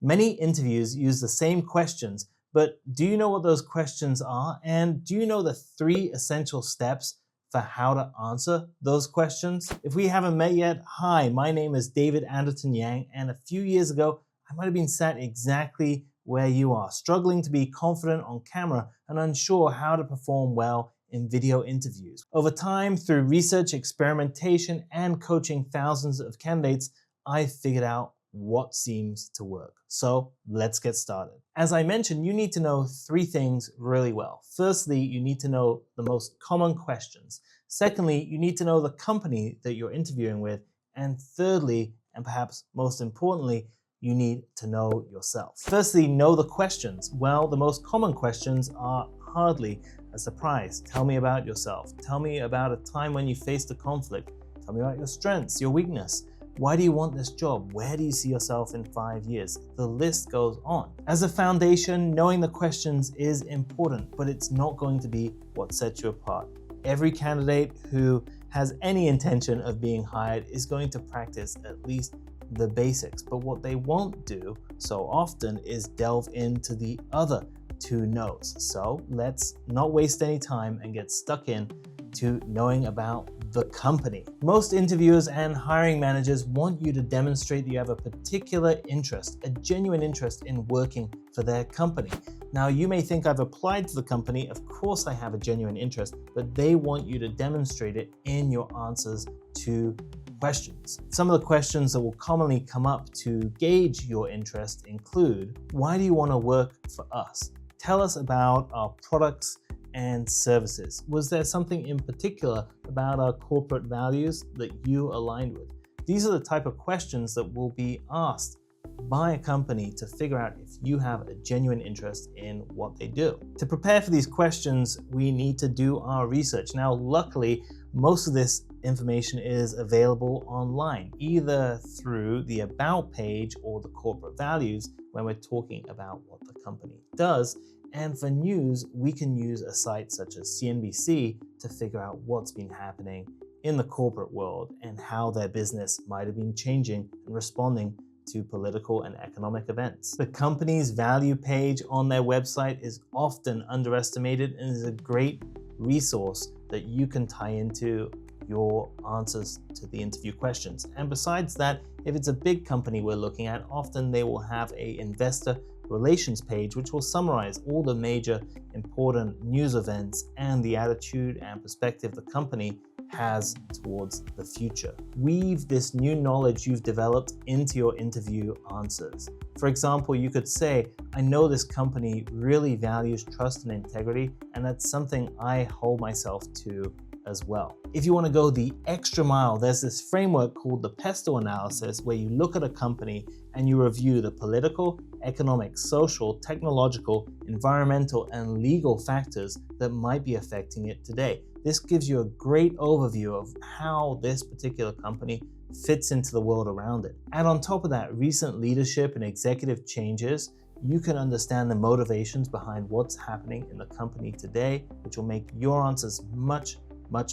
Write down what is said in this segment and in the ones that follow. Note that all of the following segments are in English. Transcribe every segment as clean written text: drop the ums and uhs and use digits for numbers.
Many interviews use the same questions, but do you know what those questions are? And do you know the 3 essential steps for how to answer those questions? If we haven't met yet, hi, my name is David Anderton-Yang, and a few years ago, I might have been sat exactly where you are, struggling to be confident on camera and unsure how to perform well in video interviews. Over time, through research, experimentation, and coaching thousands of candidates, I figured out what seems to work. So let's get started. As I mentioned, you need to know 3 things really well. Firstly, you need to know the most common questions. Secondly, you need to know the company that you're interviewing with. And thirdly, and perhaps most importantly, you need to know yourself. Firstly, know the questions. Well, the most common questions are hardly a surprise. Tell me about yourself. Tell me about a time when you faced a conflict. Tell me about your strengths, your weakness. Why do you want this job? Where do you see yourself in 5 years? The list goes on. As a foundation, knowing the questions is important, but it's not going to be what sets you apart. Every candidate who has any intention of being hired is going to practice at least the basics, but what they won't do so often is delve into the other 2 knows. So let's not waste any time and get stuck in to knowing about the company. Most interviewers and hiring managers want you to demonstrate that you have a particular interest, a genuine interest in working for their company. Now, you may think I've applied to the company. Of course I have a genuine interest, but they want you to demonstrate it in your answers to questions. Some of the questions that will commonly come up to gauge your interest include, why do you want to work for us? Tell us about our products and services. Was there something in particular about our corporate values that you aligned with? These are the type of questions that will be asked by a company to figure out if you have a genuine interest in what they do. To prepare for these questions, we need to do our research. Now, luckily, most of this information is available online, either through the About page or the corporate values when we're talking about what the company does. And for news, we can use a site such as CNBC to figure out what's been happening in the corporate world and how their business might have been changing and responding to political and economic events. The company's value page on their website is often underestimated and is a great resource that you can tie into your answers to the interview questions. And besides that, if it's a big company we're looking at, often they will have an investor relations page which will summarize all the major important news events and the attitude and perspective the company has towards the future. Weave this new knowledge you've developed into your interview answers. For example, you could say, I know this company really values trust and integrity, and that's something I hold myself to as well. If you want to go the extra mile, there's this framework called the PESTEL analysis where you look at a company and you review the political, economic, social, technological, environmental, and legal factors that might be affecting it today. This gives you a great overview of how this particular company fits into the world around it. And on top of that, recent leadership and executive changes, you can understand the motivations behind what's happening in the company today, which will make your answers much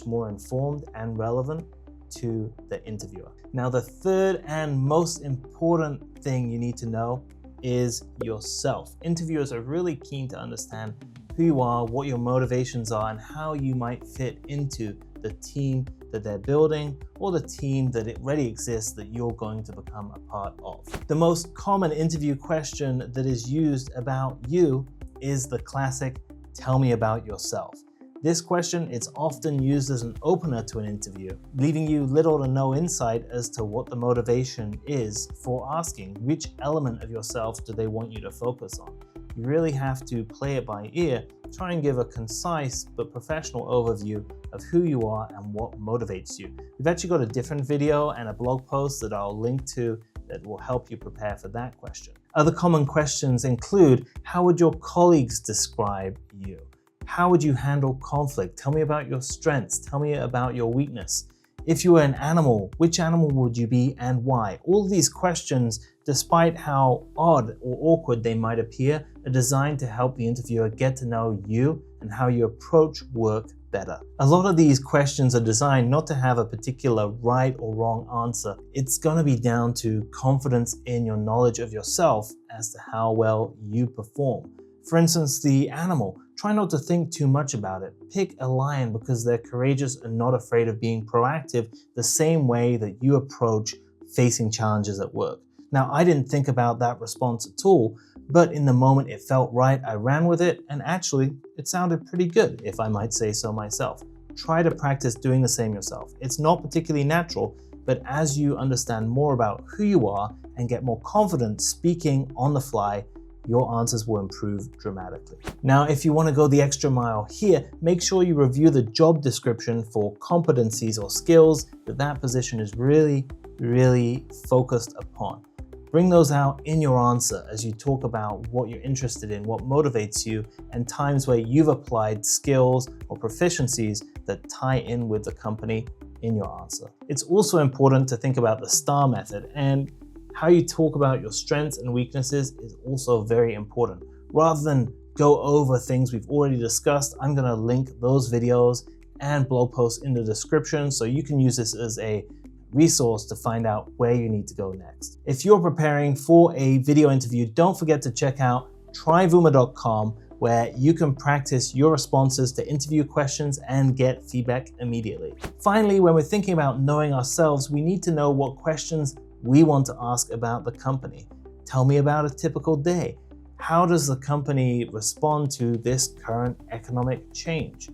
more informed and relevant to the interviewer. Now, the third and most important thing you need to know is yourself. Interviewers are really keen to understand who you are, what your motivations are, and how you might fit into the team that they're building or the team that it already exists that you're going to become a part of. The most common interview question that is used about you is the classic, tell me about yourself. This question is often used as an opener to an interview, leaving you little to no insight as to what the motivation is for asking. Which element of yourself do they want you to focus on? You really have to play it by ear, try and give a concise but professional overview of who you are and what motivates you. We've actually got a different video and a blog post that I'll link to that will help you prepare for that question. Other common questions include, how would your colleagues describe you? How would you handle conflict? Tell me about your strengths. Tell me about your weakness. If you were an animal, which animal would you be and why? All of these questions, despite how odd or awkward they might appear, are designed to help the interviewer get to know you and how you approach work better. A lot of these questions are designed not to have a particular right or wrong answer. It's going to be down to confidence in your knowledge of yourself as to how well you perform. For instance, the animal. Try not to think too much about it. Pick a lion because they're courageous and not afraid of being proactive the same way that you approach facing challenges at work. Now, I didn't think about that response at all, but in the moment it felt right, I ran with it, and actually, it sounded pretty good, if I might say so myself. Try to practice doing the same yourself. It's not particularly natural, but as you understand more about who you are and get more confident speaking on the fly, your answers will improve dramatically. Now, if you want to go the extra mile here, make sure you review the job description for competencies or skills that position is really focused upon. Bring those out in your answer as you talk about what you're interested in, what motivates you, and times where you've applied skills or proficiencies that tie in with the company in your answer. It's also important to think about the STAR method, and how you talk about your strengths and weaknesses is also very important. Rather than go over things we've already discussed, I'm going to link those videos and blog posts in the description so you can use this as a resource to find out where you need to go next. If you're preparing for a video interview, don't forget to check out tryvoomer.com, where you can practice your responses to interview questions and get feedback immediately. Finally, when we're thinking about knowing ourselves, we need to know what questions we want to ask about the company. Tell me about a typical day. How does the company respond to this current economic change?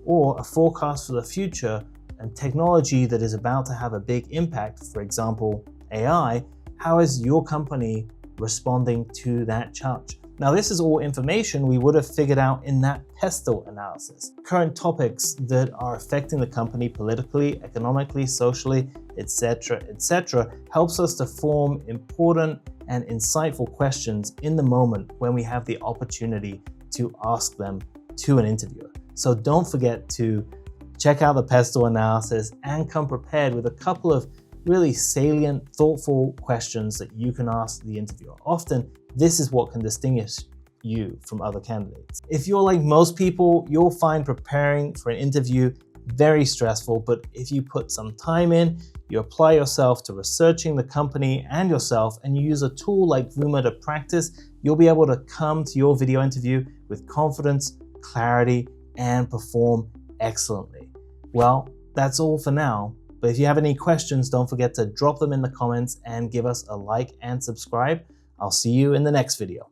Or a forecast for the future and technology that is about to have a big impact, for example, AI, how is your company responding to that challenge? Now, this is all information we would have figured out in that PESTEL analysis. Current topics that are affecting the company politically, economically, socially, etc., helps us to form important and insightful questions in the moment when we have the opportunity to ask them to an interviewer. So don't forget to check out the PESTEL analysis and come prepared with a couple of really salient, thoughtful questions that you can ask the interviewer. Often, this is what can distinguish you from other candidates. If you're like most people, you'll find preparing for an interview very stressful, but if you put some time in, you apply yourself to researching the company and yourself, and you use a tool like Voomer to practice, you'll be able to come to your video interview with confidence, clarity, and perform excellently. Well, that's all for now, but if you have any questions, don't forget to drop them in the comments and give us a like and subscribe. I'll see you in the next video.